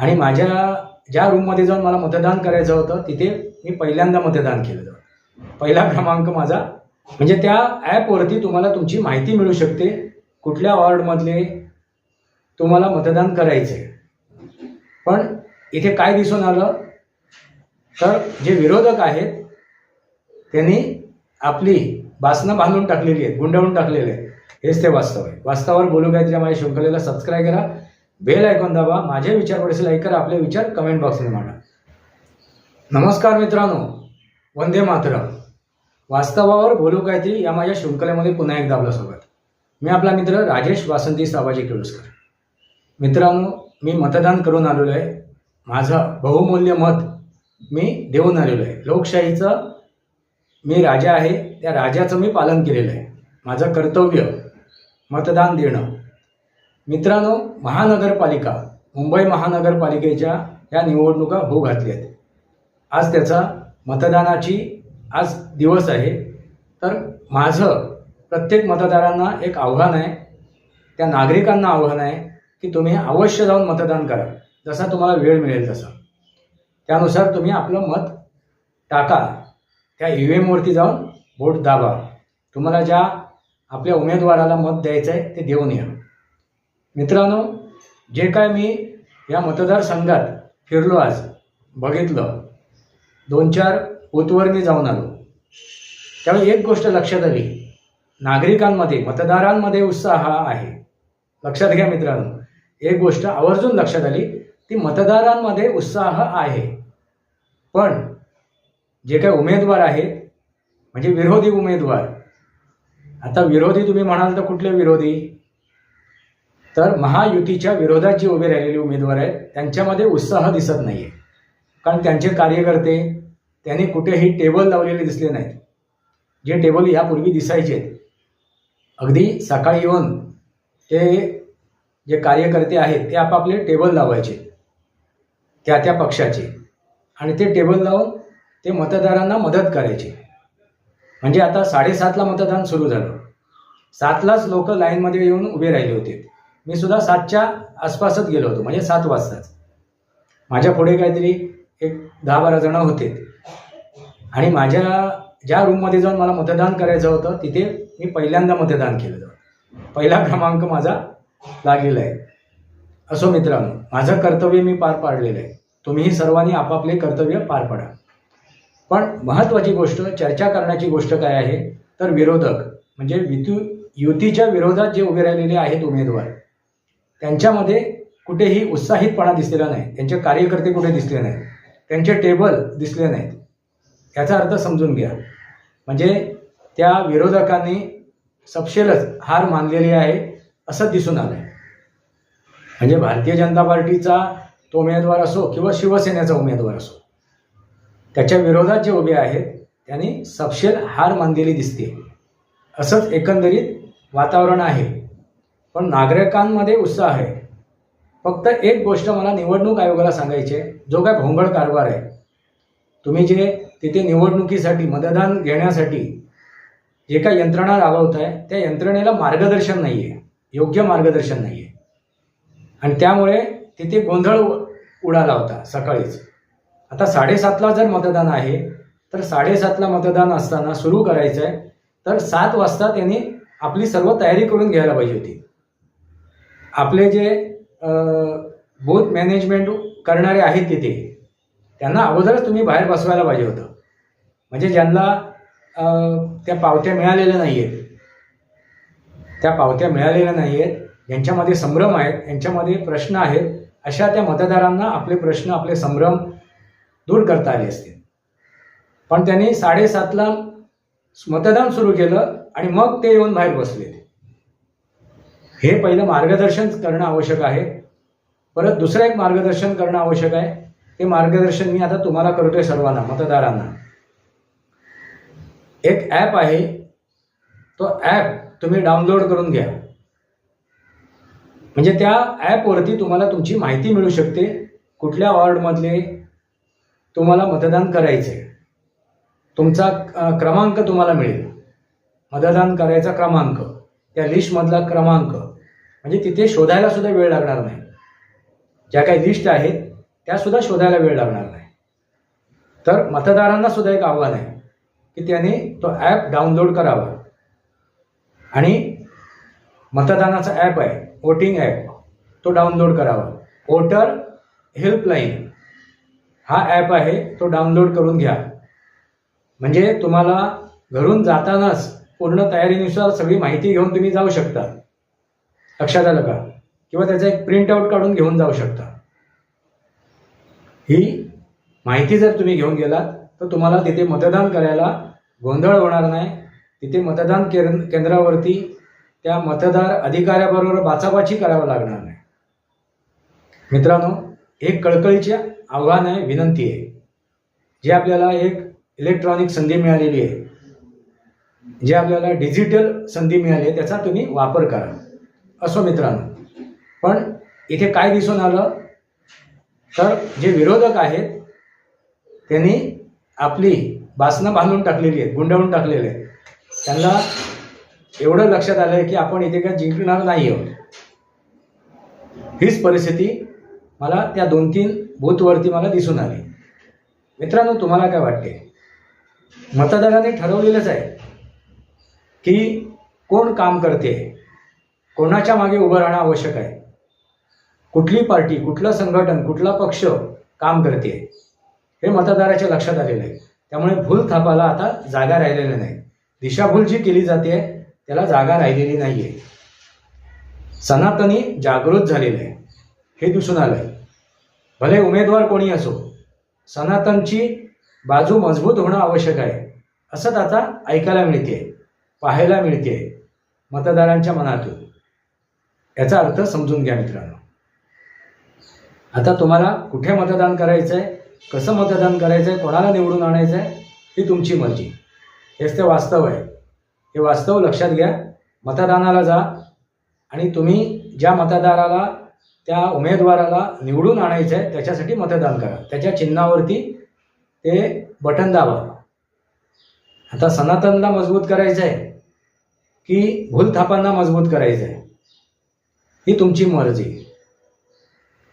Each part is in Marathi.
आणि माझ्या ज्या रूममध्ये जाऊन मला मतदान करायचं होतं तिथे मी पहिल्यांदा मतदान केलं. पहिला क्रमांक माझा. म्हणजे त्या ॲपवरती तुम्हाला तुमची माहिती मिळू शकते, कुठल्या वॉर्डमधले तुम्हाला मतदान करायचं आहे. पण इथे काय दिसून आलं, तर जे विरोधक आहेत त्यांनी आपली बासनं बांधून टाकलेली आहेत, गुंडाळून टाकलेले आहेत. हेच ते वास्तव आहे. वास्तवावर बोलू काहीतरी माझ्या शृंखलेला सबस्क्राईब करा, बेल आयकॉन दाबा, माझे विचार पडसे लाईक करा, आपले विचार कमेंट बॉक्समध्ये मांडा. नमस्कार मित्रांनो, वंदे मातरम. वास्तवावर बोलू काहीतरी या माझ्या शृंखलेमध्ये पुन्हा एकदा आपलं स्वागत. मी आपला मित्र राजेश वासंती साबाजी केळुसकर. मित्रांनो, मी मतदान करून आलेलो आहे. माझं बहुमूल्य मत मी देऊन आलेलो आहे. लोकशाहीचं मी राजा आहे, त्या राजाचं मी पालन केलेलं आहे. माझं कर्तव्य मतदान देणं. मित्रांनो, महानगरपालिका, मुंबई महानगरपालिकेच्या या निवडणुका होऊ घातल्या आहेत. आज त्याचा मतदानाची आज दिवस आहे. तर माझं प्रत्येक मतदारांना एक आव्हान आहे, त्या नागरिकांना आव्हान आहे की तुम्ही अवश्य जाऊन मतदान करा. जसा तुम्हाला वेळ मिळेल तसा त्यानुसार तुम्ही आपलं मत टाका. त्या EVMवरती जाऊन वोट दाबा. तुम्हाला ज्या आपल्या उमेदवाराला मत द्यायचं आहे ते देऊन या. मित्रांनो, जे काय मी या मतदारसंघात फिरलो, आज बघितलं, 2-4 बूथवर मी जाऊन आलो, त्यावेळी एक गोष्ट लक्षात आली, नागरिकांमध्ये, मतदारांमध्ये उत्साह आहे. लक्षात घ्या मित्रांनो, एक गोष्ट आवर्जून लक्षात आली, ती मतदारांमध्ये उत्साह आहे. पण जे काही उमेदवार आहेत, म्हणजे विरोधी उमेदवार, आता विरोधी तुम्ही म्हणाल तर कुठले विरोधी, तर महायुतीच्या विरोधात जे उभे राहिलेले उमेदवार आहेत त्यांच्यामध्ये उत्साह दिसत नाही आहे. कारण त्यांचे कार्यकर्ते त्यांनी कुठेही टेबल लावलेले दिसले नाहीत. जे टेबल यापूर्वी दिसायचे, अगदी सकाळी येऊन ते जे कार्यकर्ते आहेत ते आपापले टेबल लावायचे त्या पक्षाचे, आणि ते टेबल लावून ते मतदारांना मदत करायचे. म्हणजे आता 7:30ला मतदान सुरू झालं, 7लाच लोक लाईनमध्ये येऊन उभे राहिले होते. मी सुद्धा 7च्या आसपासच गेलो होतो, म्हणजे 7 वाजताच. माझ्या पुढे काहीतरी एक 10-12 जण होते. आणि माझ्या ज्या रूममध्ये जाऊन मला मतदान करायचं होतं तिथे मी पहिल्यांदा मतदान केलं. पहिला क्रमांक माझा लागलेला आहे. असो मित्रांनो, माझं कर्तव्य मी पार पाडलेलं आहे. तुम्हीही सर्वांनी आपापले कर्तव्य पार पाडा. पण महत्त्वाची गोष्ट, चर्चा करण्याची गोष्ट काय आहे, तर विरोधक म्हणजे युतीच्या विरोधात जे उभे राहिलेले आहेत उमेदवार, त्यांच्यामध्ये कुठेही उत्साहितपणा दिसलेला नाही. त्यांचे कार्यकर्ते कुठे दिसले नाहीत, त्यांचे टेबल दिसले नाहीत. याचा अर्थ समजून घ्या, म्हणजे त्या विरोधकांनी सपशेलच हार मानलेली आहे असं दिसून आलं आहे. म्हणजे भारतीय जनता पार्टीचा तो उमेदवार असो किंवा शिवसेनेचा उमेदवार असो, त्याच्या विरोधात जे उभे आहेत त्यांनी सपशेल हार मानलेली दिसते. असंच एकंदरीत वातावरण आहे. पण नागरिकांमध्ये उत्साह आहे. फक्त एक गोष्ट मला निवडणूक आयोगाला सांगायची आहे, जो काय भोंगळ कारभार आहे, तुम्ही जे तिथे निवडणुकीसाठी मतदान घेण्यासाठी जे काही यंत्रणा राबवताय त्या यंत्रणेला मार्गदर्शन नाही आहे, योग्य मार्गदर्शन नाही आहे. आणि त्यामुळे तिथे गोंधळ उडाला होता सकाळीच. आता 7:30ला जर मतदान आहे तर 7:30ला मतदान असताना सुरू करायचं आहे, तर 7 वाजता त्यांनी आपली सर्व तयारी करून घ्यायला पाहिजे होती. आपले जे बूथ मॅनेजमेंट करणारे आहेत तिथे, त्यांना अगोदरच तुम्ही बाहेर बसवायला पाहिजे होतं. म्हणजे ज्यांना त्या पावत्या मिळालेल्या नाही आहेत, ज्यांच्यामध्ये संभ्रम आहेत, यांच्यामध्ये प्रश्न आहेत, अशा त्या मतदारांना आपले प्रश्न, आपले संभ्रम दूर करता आले असते. पण त्यांनी 7:30ला मतदान सुरू केलं आणि मग ते येऊन बाहेर बसले. हे पहिलं मार्गदर्शन करणं आवश्यक आहे. परत दुसरं एक मार्गदर्शन करणं आवश्यक आहे. ते मार्गदर्शन मी आता तुम्हाला करतोय, सर्वांना, मतदारांना. एक ॲप आहे, तो ॲप तुम्ही डाउनलोड करून घ्या. म्हणजे त्या ॲपवरती तुम्हाला तुमची माहिती मिळू शकते, कुठल्या वॉर्डमधले तुम्हाला मतदान करायचं आहे. तुमचा क्रमांक तुम्हाला मिळेल, मतदान करायचा क्रमांक, त्या लिस्टमधला क्रमांक. म्हणजे तिथे शोधायला सुद्धा वेळ लागणार नाही. ज्या काही लिस्ट आहेत त्यासुद्धा शोधायला वेळ लागणार नाही. तर मतदारांना सुद्धा एक आव्हान आहे की त्यांनी तो ॲप डाउनलोड करावा आणि मतदानाचा ॲप आहे, वोटिंग ॲप, तो डाउनलोड करावा. वोटर हेल्पलाईन हा ॲप आहे, तो डाउनलोड करून घ्या. म्हणजे तुम्हाला घरून जातानाच पूर्ण तयारीनुसार सगळी माहिती घेऊन तुम्ही जाऊ शकता. लक्षात आलं का? किंवा त्याचा एक प्रिंटआउट काढून घेऊन जाऊ शकता. ही माहिती जर तुम्ही घेऊन गेलात तर तुम्हाला तिथे मतदान करायला गोंधळ होणार नाही. तिथे मतदान केंद्रावरती त्या मतदार अधिकाऱ्याबरोबर बाचाबाची करावं लागणार नाही. मित्रांनो, एक कळकळीचे आव्हान आहे, विनंती आहे, जे आपल्याला एक इलेक्ट्रॉनिक संधी मिळालेली आहे, जे आपल्याला डिजिटल संधी मिळाली आहे, त्याचा तुम्ही वापर करा. असो मित्रांनो, पण इथे काय दिसून आलं तर जे विरोधक आहेत त्यांनी आपली बासनं बांधून टाकलेली आहेत, गुंडाळून टाकलेले आहेत. त्यांना एवढं लक्षात आलं आहे की आपण इथे काय जिंकणार नाही आहोत. हीच परिस्थिती मला त्या 2-3 बूथवरती मला दिसून आली. मित्रांनो, तुम्हाला काय वाटते? मतदारांनी ठरवलेलंच आहे की कोण काम करते, कोणाच्या मागे उभं राहणं आवश्यक आहे, कुठली पार्टी, कुठलं संघटन, कुठला पक्ष काम करते, हे मतदाराच्या लक्षात आलेलं आहे. त्यामुळे भूल थापाला आता जागा राहिलेली नाही. दिशाभूल जी केली जाते त्याला जागा राहिलेली नाही आहे. सनातनी जागृत झालेलं आहे, हे दिसून आलं आहे. भले उमेदवार कोणी असो, सनातनची बाजू मजबूत होणं आवश्यक आहे, असं आता ऐकायला मिळते, पाहायला मिळते मतदारांच्या मनातून. याचा अर्थ समजून घ्या मित्रांनो. आता तुम्हाला कुठे मतदान करायचं आहे, कसं मतदान करायचं आहे, कोणाला निवडून आणायचं आहे, ही तुमची मर्जी. हेच ते वास्तव आहे. हे वास्तव लक्षात घ्या. मतदानाला जा आणि तुम्ही ज्या मतदाराला, त्या उमेदवाराला निवडून आणायचं आहे त्याच्यासाठी मतदान करा. त्याच्या चिन्हावरती ते बटन दाबा. आता सनातनला मजबूत करायचं आहे की भूलथापांना मजबूत करायचं आहे, ही तुमची मर्जी.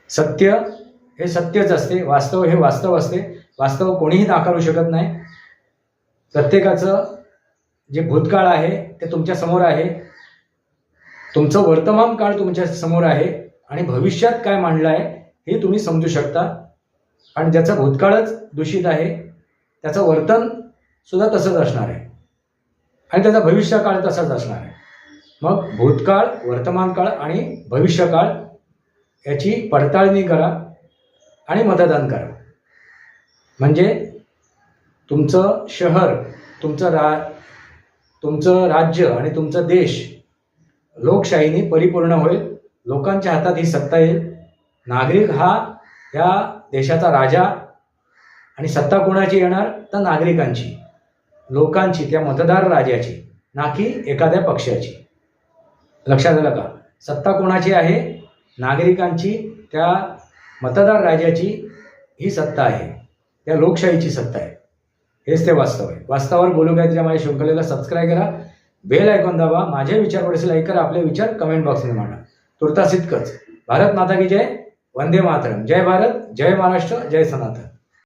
सत्य हे सत्यच असते, वास्तव हे वास्तव असते. वास्तव कोणीही नाकारू शकत नाही. प्रत्येकाचं जे भूतकाळ आहे ते तुमच्या समोर आहे, तुमचं वर्तमान काळ तुमच्या समोर आहे आणि भविष्यात काय मांडलं आहे हे तुम्ही समजू शकता. आणि ज्याचं भूतकाळच दूषित आहे त्याचं वर्तन सुद्धा तसंच असणार आहे आणि त्याचा भविष्यकाळ तसाच असणार आहे. मग भूतकाळ, वर्तमान काळ आणि भविष्यकाळ याची पडताळणी करा आणि मतदान करा. म्हणजे तुमचं शहर, तुमचं राज्य आणि तुमचा देश लोकशाहीने परिपूर्ण होईल. लोकांच्या हातात ही सत्ता येईल. नागरिक हा या देशाचा राजा आणि सत्ता कोणाची येणार तर नागरिकांची, लोकांची, त्या मतदार राजाची, ना की एखाद्या पक्षाची. लक्षात आलं का? सत्ता कोणाची आहे? नागरिकांची, त्या मतदार राजाची ही सत्ता आहे, त्या लोकशाहीची सत्ता आहे. हेच ते वास्तव आहे. वास्तवावर बोलू काय त्या माझ्या शृंखलेला सबस्क्राईब करा, बेल आयकॉन दाबा, माझे विचार पडसे लाईक करा, आपले विचार कमेंट बॉक्समध्ये मांडा. तुर्तास इतकंच. भारत माता की जय, वंदे मातरम. जय भारत, जय महाराष्ट्र, जय सनातन.